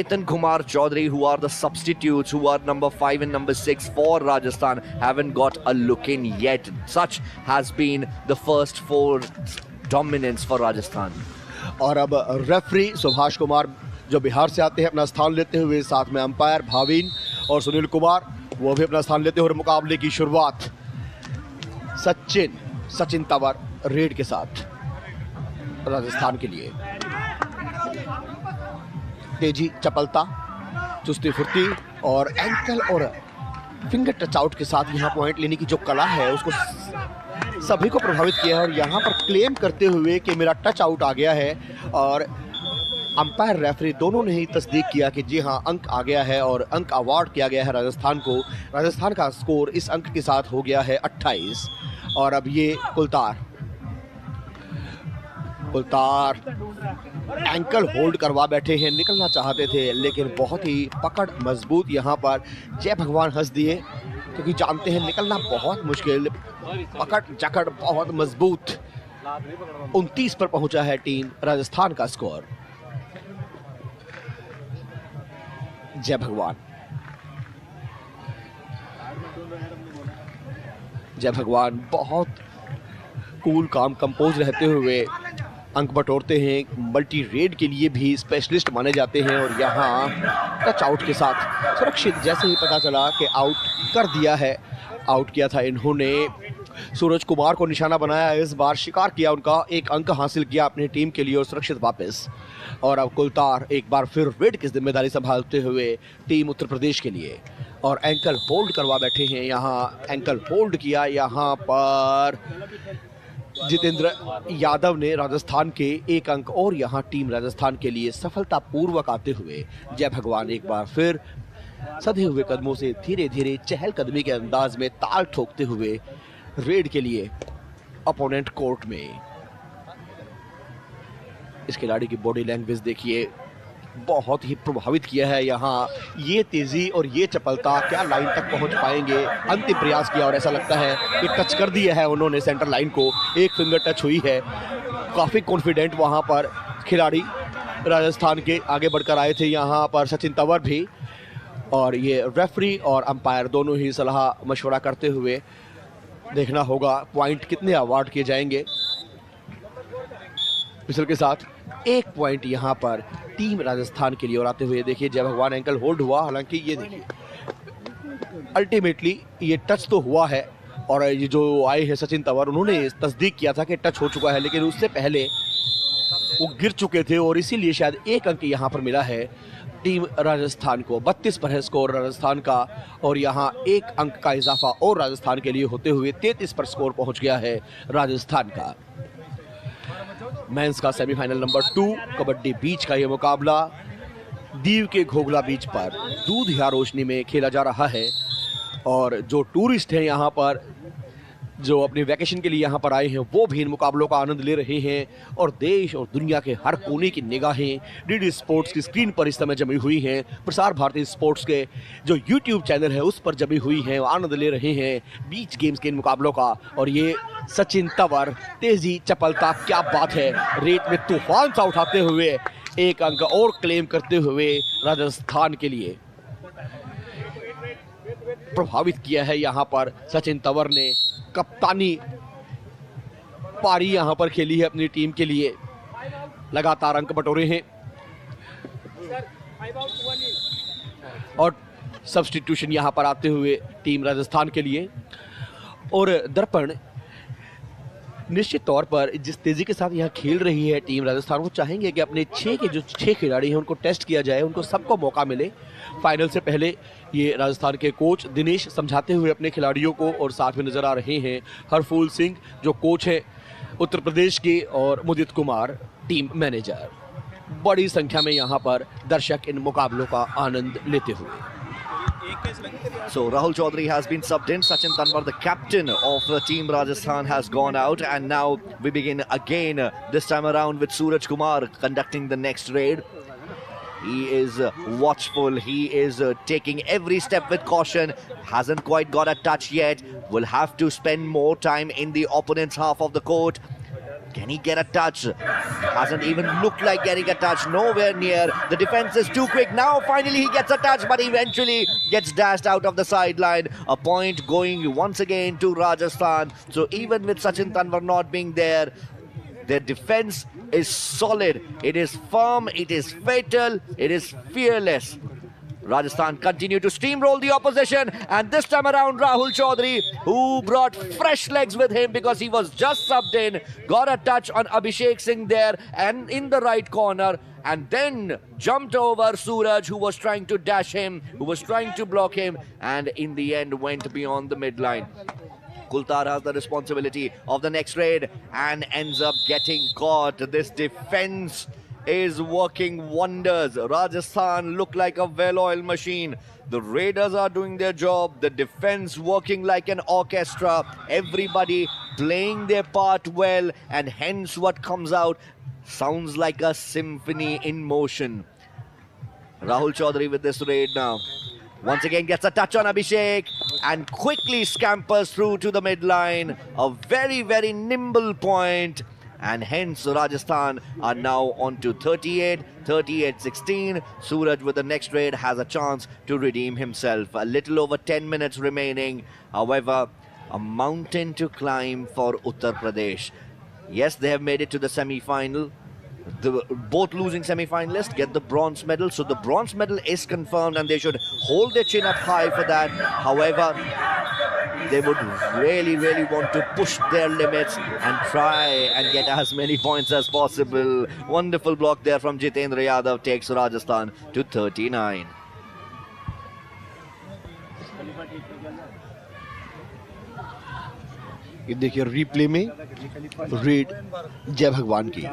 Chetan Kumar Chaudhary, who are the substitutes, who are number 5 and number 6 for Rajasthan, haven't got a look in yet. Such has been the first 4 dominance for Rajasthan. और अब referee Subhash Kumar जो बिहार से आते हैं अपना स्थान लेते हुए, साथ में अंपायर भाविन और सुनील कुमार वो भी अपना स्थान लेते हुए मुकाबले की शुरुआत सचिन तंवर रेड के साथ राजस्थान के लिए। तेजी, चपलता, चुस्ती फुर्ती और एंकल और फिंगर टच आउट के साथ यहाँ पॉइंट लेने की जो कला है उसको सभी को प्रभावित किया है। और यहाँ पर क्लेम करते हुए कि मेरा टच आउट आ गया है, और अंपायर रेफरी दोनों ने ही तस्दीक किया कि जी हाँ अंक आ गया है और अंक अवार्ड किया गया है राजस्थान को। राजस्थान का स्कोर इस अंक के साथ हो गया है 28। और अब ये कुलतार एंकल होल्ड करवा बैठे हैं, निकलना चाहते थे लेकिन बहुत ही पकड़ मजबूत यहाँ पर जय भगवान हंस दिए, क्योंकि जानते हैं निकलना बहुत मुश्किल, पकड़ जकड़ बहुत मजबूत। 29 पर पहुंचा है टीम राजस्थान का स्कोर। जय भगवान बहुत कूल काम कंपोज रहते हुए अंक बटोरते हैं। मल्टी रेड के लिए भी स्पेशलिस्ट माने जाते हैं, और यहाँ टच आउट के साथ सुरक्षित जैसे ही पता चला कि आउट कर दिया है, आउट किया था इन्होंने सूरज कुमार को निशाना बनाया। इस बार शिकार किया उनका, एक अंक हासिल किया अपनी टीम के लिए और सुरक्षित वापस। और अब कुलतार एक बार फिर रेड की जिम्मेदारी संभालते हुए टीम उत्तर प्रदेश के लिए, और एंकल होल्ड करवा बैठे हैं। यहाँ एंकल होल्ड किया यहाँ पर जितेंद्र यादव ने राजस्थान के एक अंक, और यहाँ टीम राजस्थान के लिए सफलतापूर्वक आते हुए जय भगवान एक बार फिर सधे हुए कदमों से धीरे धीरे चहलकदमी के अंदाज में ताल ठोकते हुए रेड के लिए अपोनेंट कोर्ट में। इस खिलाड़ी की बॉडी लैंग्वेज देखिए, बहुत ही प्रभावित किया है। यहाँ ये तेजी और ये चपलता क्या लाइन तक पहुंच पाएंगे, अंतिम प्रयास किया और ऐसा लगता है कि टच कर दिया है उन्होंने सेंटर लाइन को, एक फिंगर टच हुई है। काफी कॉन्फिडेंट वहां पर खिलाड़ी राजस्थान के आगे बढ़कर आए थे यहाँ पर सचिन तंवर भी, और ये रेफरी और अंपायर दोनों ही सलाह मशवरा करते हुए देखना होगा पॉइंट कितने अवार्ड किए जाएंगे। पिछल के साथ 1 पॉइंट यहाँ पर टीम राजस्थान के लिए। और आते हुए देखिए जय भगवान एंकल होल्ड हुआ, हालांकि ये देखिए अल्टीमेटली ये टच तो हुआ है, और ये जो आए हैं सचिन तंवर उन्होंने तस्दीक किया था कि टच हो चुका है, लेकिन उससे पहले वो गिर चुके थे और इसीलिए शायद 1 अंक यहाँ पर मिला है टीम राजस्थान को। 32 पर है स्कोर राजस्थान का, और यहाँ 1 अंक का इजाफा और राजस्थान के लिए होते हुए 33 पर स्कोर पहुंच गया है राजस्थान का। मेंस का सेमीफाइनल नंबर 2 कबड्डी बीच का यह मुकाबला दीव के घोघला बीच पर दूधिया रोशनी में खेला जा रहा है। और जो टूरिस्ट हैं यहाँ पर, जो अपने वैकेशन के लिए यहाँ पर आए हैं, वो भी इन मुकाबलों का आनंद ले रहे हैं। और देश और दुनिया के हर कोने की निगाहें डीडी स्पोर्ट्स की स्क्रीन पर इस समय जमी हुई हैं। प्रसार भारती स्पोर्ट्स के जो यूट्यूब चैनल है उस पर जमी हुई हैं, आनंद ले रहे हैं बीच गेम्स के इन मुकाबलों का। और ये सचिन तंवर, तेजी, चपलता, क्या बात है, रेट में तूफान सा उठाते हुए 1 अंक और क्लेम करते हुए राजस्थान के लिए प्रभावित किया है। यहाँ पर सचिन तंवर ने कप्तानी पारी यहाँ पर खेली है अपनी टीम के लिए, लगातार अंक बटोरे हैं। और सब्स्टिट्यूशन यहाँ पर आते हुए टीम राजस्थान के लिए। और दर्पण निश्चित तौर पर जिस तेजी के साथ यहाँ खेल रही है टीम राजस्थान, वो चाहेंगे कि अपने 6 खिलाड़ी हैं उनको टेस्ट किया जाए, उनको सबको मौका मिले। फाइनल से पहले ये राजस्थान के कोच दिनेश समझाते हुए अपने खिलाड़ियों को, और साथ में नजर आ रहे हैं हरफूल सिंह जो कोच है उत्तर प्रदेश के, और मुदित कुमार टीम मैनेजर। बड़ी संख्या में यहाँ पर दर्शक इन मुकाबलों का आनंद लेते हुए। So Rahul Chaudhary has been subbed in. Sachin Tanwar, the captain of Team Rajasthan, has gone out, and now we begin again. This time around with Suraj Kumar conducting the next raid. He is watchful. He is taking every step with caution. Hasn't quite got a touch yet. Will have to spend more time in the opponent's half of the court. Can he get a touch? Hasn't even looked like getting a touch. Nowhere near. The defense is too quick. Now finally he gets a touch, but eventually gets dashed out of the sideline. A point going once again to Rajasthan. So even with Sachin Tanwar not being there, their defense is solid. It is firm. It is fatal. It is fearless. Rajasthan continue to steamroll the opposition, and this time around Rahul Chaudhary, who brought fresh legs with him because he was just subbed in, got a touch on Abhishek Singh there and in the right corner, and then jumped over Suraj, who was trying to dash him, who was trying to block him, and in the end went beyond the midline. Kultar has the responsibility of the next raid and ends up getting caught. This defense is working wonders. Rajasthan look like a well-oiled machine. The Raiders are doing their job. The defense working like an orchestra. Everybody playing their part well, and hence what comes out sounds like a symphony in motion. Rahul Chaudhary with this raid now. Once again gets a touch on Abhishek and quickly scampers through to the midline. A very, very nimble point. And hence Rajasthan are now on to 38-16. Suraj with the next raid has a chance to redeem himself. A little over 10 minutes remaining. However, a mountain to climb for Uttar Pradesh. Yes, they have made it to the semi-final. Both losing semi-finalists get the bronze medal. So the bronze medal is confirmed and they should hold their chin up high for that. However, they would really, really want to push their limits and try and get as many points as possible. Wonderful block there from Jitendra Yadav takes Rajasthan to 39. ये देखिए replay में red जय भगवान की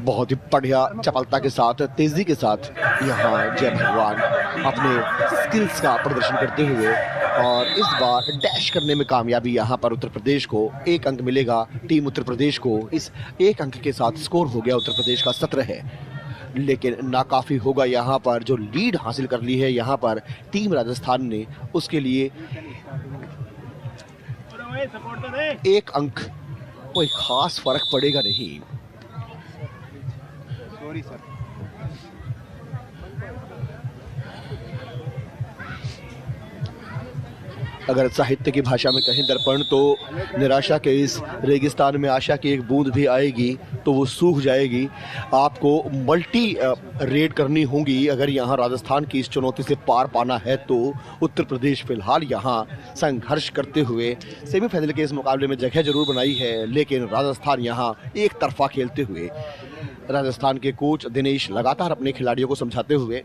बहुत ही बढ़िया चपलता के साथ, तेजी के साथ यहाँ जय भगवान अपने स्किल्स का प्रदर्शन करते हुए और इस बार डैश करने में कामयाबी यहाँ पर उत्तर प्रदेश को 1 अंक मिलेगा। टीम उत्तर प्रदेश को इस 1 अंक के साथ स्कोर हो गया उत्तर प्रदेश का 17 है, लेकिन नाकाफी होगा यहाँ पर जो लीड हासिल कर ली है यहाँ पर टीम राजस्थान ने, उसके लिए 1 अंक कोई खास फर्क पड़ेगा नहीं। अगर साहित्य की भाषा में कहें दर्पण, तो निराशा के इस रेगिस्तान में आशा की एक बूंद भी आएगी तो वो सूख जाएगी। आपको मल्टी रेड करनी होगी अगर यहाँ राजस्थान की इस चुनौती से पार पाना है। तो उत्तर प्रदेश फिलहाल यहाँ संघर्ष करते हुए सेमीफाइनल के इस मुकाबले में जगह जरूर बनाई है, लेकिन राजस्थान यहाँ एक तरफा खेलते हुए, राजस्थान के कोच दिनेश लगातार अपने खिलाड़ियों को समझाते हुए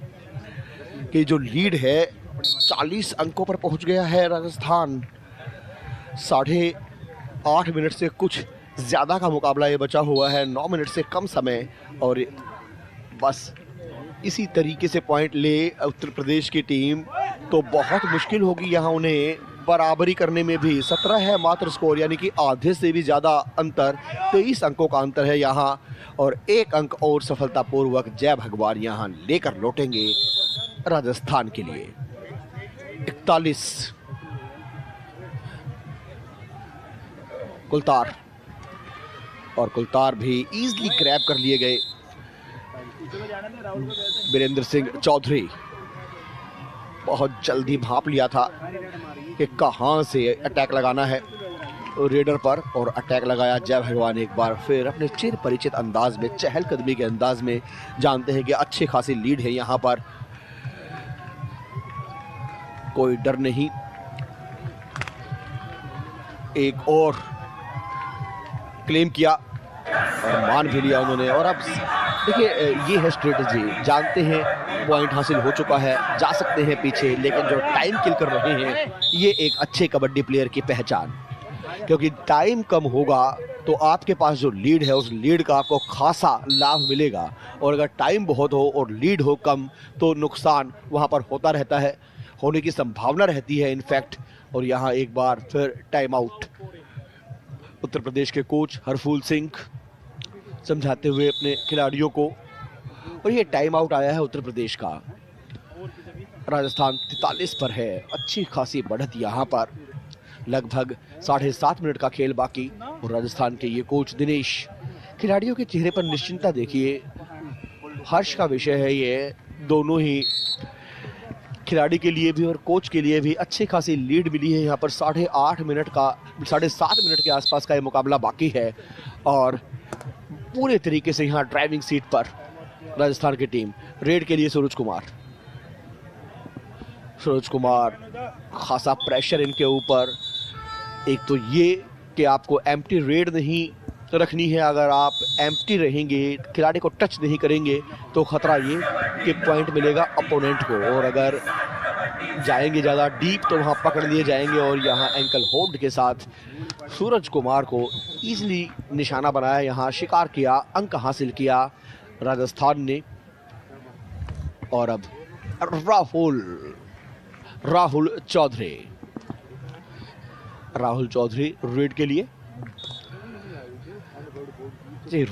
कि जो लीड है 40 अंकों पर पहुंच गया है राजस्थान। 8.5 मिनट से कुछ ज़्यादा का मुकाबला ये बचा हुआ है, 9 मिनट से कम समय, और बस इसी तरीके से पॉइंट ले उत्तर प्रदेश की टीम तो बहुत मुश्किल होगी यहाँ उन्हें बराबरी करने में भी। 17 है मात्र स्कोर, यानी कि आधे से भी ज़्यादा अंतर, 23 अंकों का अंतर है यहाँ, और 1 अंक और सफलतापूर्वक जय भगवान यहाँ लेकर लौटेंगे राजस्थान के लिए। 41 कुलतार, और कुलतार भी इजीली ग्रैब कर लिए गए। वीरेंद्र सिंह चौधरी बहुत जल्दी भांप लिया था कि कहां से अटैक लगाना है रेडर पर, और अटैक लगाया जय भगवान एक बार फिर अपने चिर परिचित अंदाज में, चहलकदमी के अंदाज में। जानते हैं कि अच्छी खासी लीड है यहाँ पर, कोई डर नहीं। एक और क्लेम किया और मान भी लिया उन्होंने, और अब देखिए ये है स्ट्रेटजी। जानते हैं पॉइंट हासिल हो चुका है, जा सकते हैं पीछे, लेकिन जो टाइम किल कर रहे हैं ये एक अच्छे कबड्डी प्लेयर की पहचान, क्योंकि टाइम कम होगा तो आपके पास जो लीड है उस लीड का आपको खासा लाभ मिलेगा, और अगर टाइम बहुत हो और लीड हो कम तो नुकसान वहाँ पर होता रहता है, होने की संभावना रहती है इनफैक्ट। और यहाँ एक बार फिर टाइम आउट, उत्तर प्रदेश के कोच हरफूल सिंह समझाते हुए अपने खिलाड़ियों को, और ये टाइम आउट आया है उत्तर प्रदेश का। राजस्थान 43 पर है। अच्छी खासी बढ़त यहाँ पर। लगभग 7.5 मिनट का खेल बाकी और राजस्थान के ये कोच दिनेश, खिलाड़ियों के चेहरे पर निश्चिंतता देखिए, हर्ष का विषय है ये। दोनों ही खिलाड़ी के लिए भी और कोच के लिए भी अच्छी खासी लीड मिली है। यहाँ पर 7.5 मिनट के आसपास का ये मुकाबला बाकी है और पूरे तरीके से यहाँ ड्राइविंग सीट पर राजस्थान की टीम। रेड के लिए सूरज कुमार, खासा प्रेशर इनके ऊपर। एक तो ये कि आपको एम्प्टी रेड नहीं रखनी है। अगर आप एम्प्टी रहेंगे, खिलाड़ी को टच नहीं करेंगे, तो खतरा ये कि पॉइंट मिलेगा अपोनेंट को, और अगर जाएंगे ज़्यादा डीप तो वहाँ पकड़ लिए जाएंगे। और यहाँ एंकल होल्ड के साथ सूरज कुमार को इजीली निशाना बनाया, यहाँ शिकार किया, अंक हासिल किया राजस्थान ने। और अब राहुल चौधरी रेड के लिए।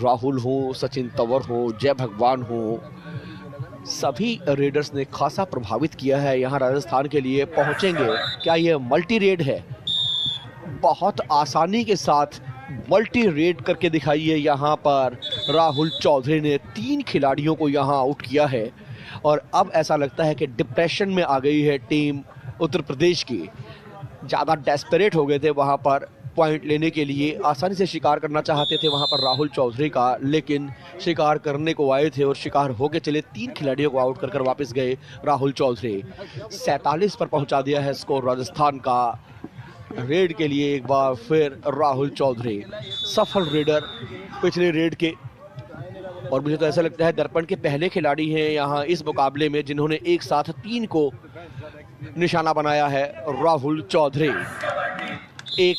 राहुल हो, सचिन तंवर हो, जय भगवान हो, सभी रेडर्स ने खासा प्रभावित किया है यहाँ राजस्थान के लिए। पहुंचेंगे क्या? ये मल्टी रेड है, बहुत आसानी के साथ मल्टी रेड करके दिखाइए। यहाँ पर राहुल चौधरी ने 3 खिलाड़ियों को यहाँ आउट किया है और अब ऐसा लगता है कि डिप्रेशन में आ गई है टीम उत्तर प्रदेश की। ज़्यादा डेस्परेट हो गए थे वहाँ पर पॉइंट लेने के लिए, आसानी से शिकार करना चाहते थे वहाँ पर राहुल चौधरी का, लेकिन शिकार करने को आए थे और शिकार होके चले। 3 खिलाड़ियों को आउट कर वापस गए राहुल चौधरी। 47 पर पहुँचा दिया है स्कोर राजस्थान का। रेड के लिए एक बार फिर राहुल चौधरी, सफल रेडर पिछले रेड के, और मुझे तो ऐसा लगता है दर्पण के पहले खिलाड़ी हैं यहाँ इस मुकाबले में जिन्होंने एक साथ 3 को निशाना बनाया है। राहुल चौधरी एक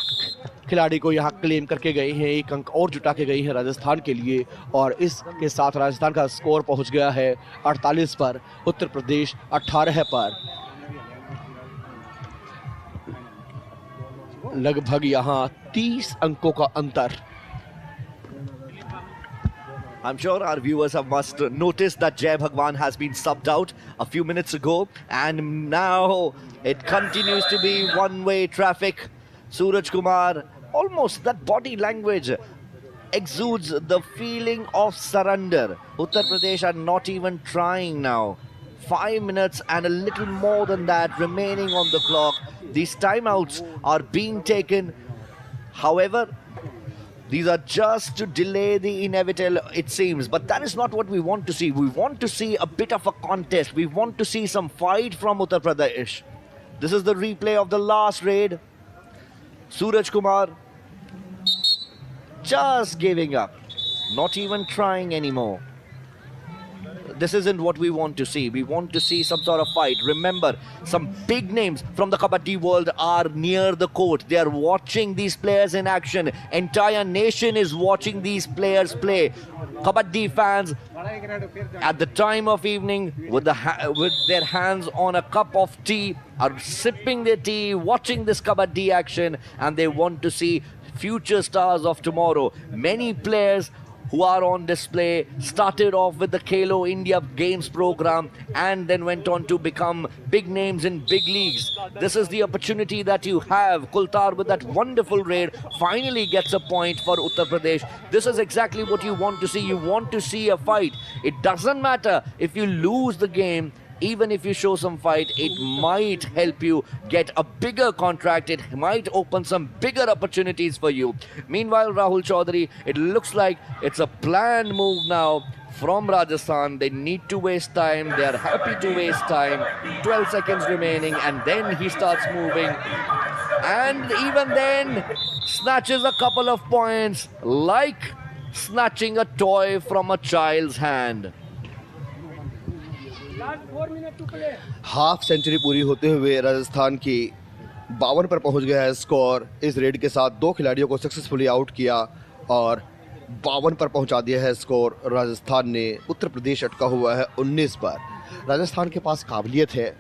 खिलाड़ी को यहाँ क्लेम करके गए हैं, 1 अंक और जुटा के गए हैं राजस्थान के लिए, और इसके साथ राजस्थान का स्कोर पहुँच गया है 48 पर, उत्तर प्रदेश 18 पर। लगभग यहाँ 30 अंकों का अंतर। I'm sure our viewers have must noticed that Jai Bhagwan has been subbed out a few minutes ago, and now it continues to be one-way traffic. Suraj Kumar, almost that body language exudes the feeling of surrender. Uttar Pradesh are not even trying now. 5 minutes and a little more than that remaining on the clock. These timeouts are being taken. However, these are just to delay the inevitable, it seems. But that is not what we want to see. We want to see a bit of a contest. We want to see some fight from Uttar Pradesh. This is the replay of the last raid. Suraj Kumar just giving up. Not even trying anymore. This isn't what we want to see. We want to see some sort of fight. Remember, some big names from the Kabaddi world are near the court. They are watching these players in action. Entire nation is watching these players play. Kabaddi fans at the time of evening with their hands on a cup of tea are sipping their tea, watching this Kabaddi action, and they want to see future stars of tomorrow. Many players who are on display started off with the Khelo India Games program and then went on to become big names in big leagues. This is the opportunity that you have. Kultar with that wonderful raid finally gets a point for Uttar Pradesh. This is exactly what you want to see. You want to see a fight. It doesn't matter if you lose the game. Even if you show some fight, it might help you get a bigger contract. It might open some bigger opportunities for you. Meanwhile, Rahul Chaudhary, it looks like it's a planned move now from Rajasthan. They need to waste time. They are happy to waste time. 12 seconds remaining, and then he starts moving. And even then, snatches a couple of points, like snatching a toy from a child's hand. Half century पूरी होते हुए राजस्थान की 52 पर पहुंच गया है score. इस red के साथ 2 खिलाड़ियों को सक्सेसफुली आउट किया और 52 पर पहुंचा दिया है स्कोर राजस्थान ने। उत्तर प्रदेश अटका हुआ है 19 पर। राजस्थान के पास काबिलियत है,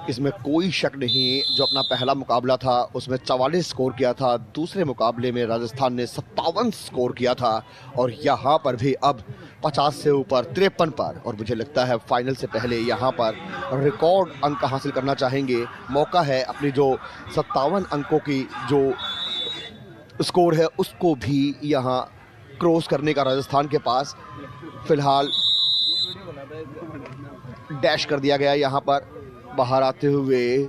इसमें कोई शक नहीं, जो अपना पहला मुकाबला था उसमें 44 स्कोर किया था, दूसरे मुकाबले में राजस्थान ने 57 स्कोर किया था और यहाँ पर भी अब 50 से ऊपर 53 पर, और मुझे लगता है फाइनल से पहले यहाँ पर रिकॉर्ड अंक हासिल करना चाहेंगे। मौका है अपनी जो 57 अंकों की जो स्कोर है उसको भी यहाँ क्रॉस करने का राजस्थान के पास। फिलहाल डैश कर दिया गया यहाँ पर, बाहर आते हुए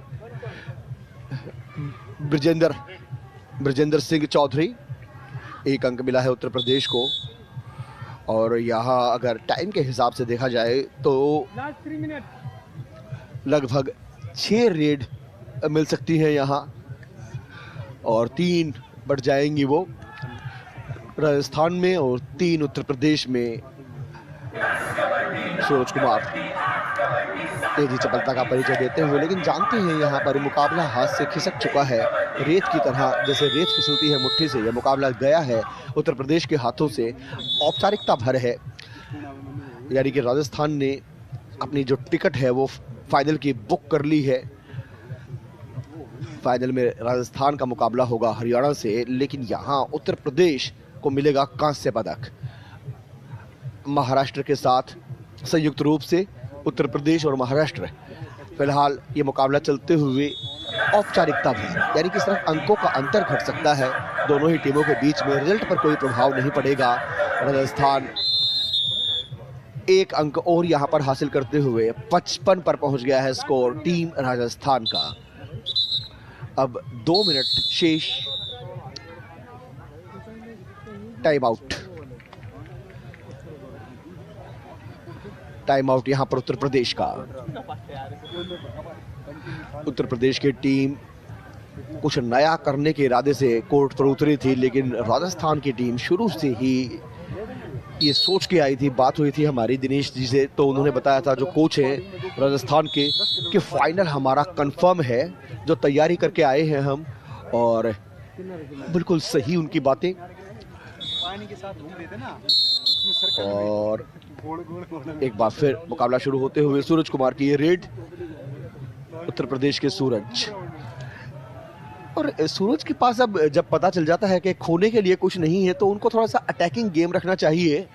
ब्रजेंद्र सिंह चौधरी, 1 अंक मिला है उत्तर प्रदेश को। और यहाँ अगर टाइम के हिसाब से देखा जाए तो लगभग 6 रेड मिल सकती हैं यहाँ और 3 बढ़ जाएंगी वो राजस्थान में और 3 उत्तर प्रदेश में। सूरज कुमार तेजी चपलता का परिचय देते हुए, लेकिन जानते हैं यहाँ पर मुकाबला हाथ से खिसक चुका है, रेत की तरह जैसे रेत फिसलती है मुट्ठी से, यह मुकाबला गया है उत्तर प्रदेश के हाथों से। औपचारिकता भर है, यानी कि राजस्थान ने अपनी जो टिकट है वो फाइनल की बुक कर ली है। फाइनल में राजस्थान का मुकाबला होगा हरियाणा से, लेकिन यहाँ उत्तर प्रदेश को मिलेगा कांस्य पदक। महाराष्ट्र के साथ संयुक्त रूप से उत्तर प्रदेश और महाराष्ट्र, फिलहाल ये मुकाबला चलते हुए औपचारिकता भी, यानी कि सिर्फ अंकों का अंतर घट सकता है दोनों ही टीमों के बीच में, रिजल्ट पर कोई प्रभाव नहीं पड़ेगा। राजस्थान 1 अंक और यहाँ पर हासिल करते हुए 55 पर पहुंच गया है स्कोर टीम राजस्थान का। अब 2 मिनट शेष, टाइम आउट यहाँ पर उत्तर प्रदेश का। उत्तर प्रदेश की टीम कुछ नया करने के इरादे से कोर्ट पर उतरी थी, लेकिन राजस्थान की टीम शुरू से ही ये सोच के आई थी। बात हुई थी हमारी दिनेश जी से, तो उन्होंने बताया था, जो कोच हैं राजस्थान के, कि फाइनल हमारा कंफर्म है, जो तैयारी करके आए हैं हम। और बिल्कुल सही उनकी बातें। और एक बार फिर मुकाबला शुरू होते हुए सूरज कुमार की ये रेड, उत्तर प्रदेश के सूरज। और सूरज के पास अब जब पता चल जाता है कि खोने के लिए कुछ नहीं है, तो उनको थोड़ा सा अटैकिंग गेम रखना चाहिए,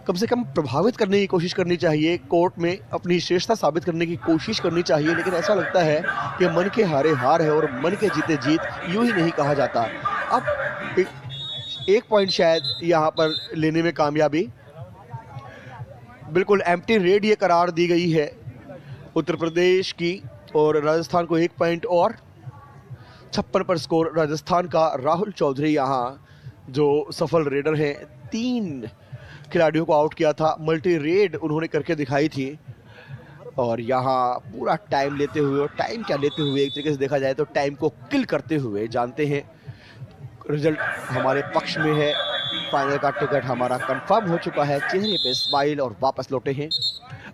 कम से कम प्रभावित करने की कोशिश करनी चाहिए, कोर्ट में अपनी श्रेष्ठता साबित करने की कोशिश करनी चाहिए। लेकिन ऐसा लगता है कि मन के हारे हार है और मन के जीते जीत, यूं ही नहीं कहा जाता। अब एक पॉइंट शायद यहाँ पर लेने में कामयाबी, बिल्कुल एम्प्टी रेड ये करार दी गई है उत्तर प्रदेश की, और राजस्थान को 1 पॉइंट और 56 पर स्कोर राजस्थान का। राहुल चौधरी यहाँ जो सफल रेडर हैं, 3 खिलाड़ियों को आउट किया था, मल्टी रेड उन्होंने करके दिखाई थी। और यहाँ पूरा टाइम लेते हुए, और टाइम क्या लेते हुए, एक तरीके से देखा जाए तो टाइम को किल करते हुए, जानते हैं रिजल्ट हमारे पक्ष में है, फाइनल का टिकट हमारा कंफर्म हो चुका है। चेहरे पे स्माइल और वापस लौटे हैं,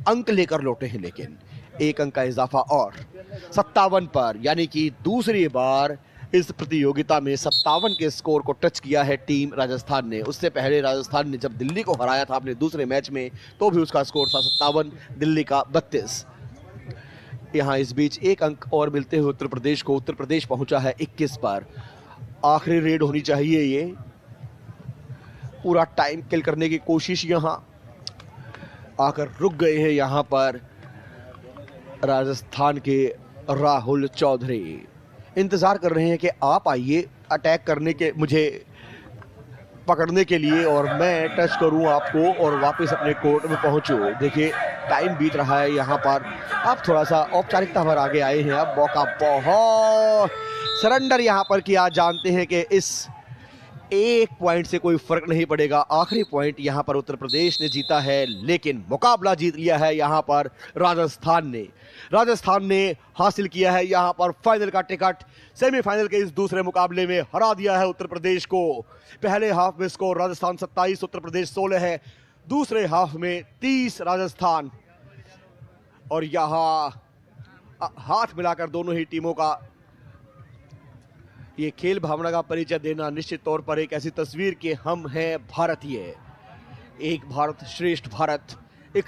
अंक लेकर लौटे हैं, लेकिन 1 अंक का इजाफा और 57 पर, यानी कि दूसरी बार इस प्रतियोगिता में 57 के स्कोर को टच किया है टीम राजस्थान ने। उससे पहले राजस्थान ने जब दिल्ली को हराया था अपने दूसरे मैच में, तो भी उसका स्कोर था 57, दिल्ली का 32। यहाँ इस बीच 1 अंक और मिलते हुए उत्तर प्रदेश को, उत्तर प्रदेश पहुंचा है 21 पर। आखिरी रेड होनी चाहिए ये, पूरा टाइम किल करने की कोशिश यहाँ आकर रुक गए हैं यहाँ पर राजस्थान के राहुल चौधरी। इंतजार कर रहे हैं कि आप आइए अटैक करने के, मुझे पकड़ने के लिए, और मैं टच करूं आपको और वापस अपने कोर्ट में पहुंचूं। देखिए टाइम बीत रहा है यहाँ पर, आप थोड़ा सा औपचारिकता भर आगे आए हैं। अब मौका बहुत सरेंडर यहाँ पर किया, जानते हैं कि इस 1 पॉइंट से कोई फर्क नहीं पड़ेगा। आखिरी पॉइंट यहाँ पर उत्तर प्रदेश ने जीता है, लेकिन मुकाबला जीत लिया है यहाँ पर राजस्थान ने। राजस्थान ने हासिल किया है यहाँ पर फाइनल का टिकट। सेमीफाइनल के इस दूसरे मुकाबले में हरा दिया है उत्तर प्रदेश को। पहले हाफ में स्कोर राजस्थान 27, उत्तर प्रदेश 16 है। दूसरे हाफ में 30 राजस्थान, और यहाँ हाथ मिलाकर दोनों ही टीमों का ये खेल भावना का परिचय देना निश्चित तौर पर एक ऐसी तस्वीर कि हम हैं भारतीय, एक भारत श्रेष्ठ भारत, एक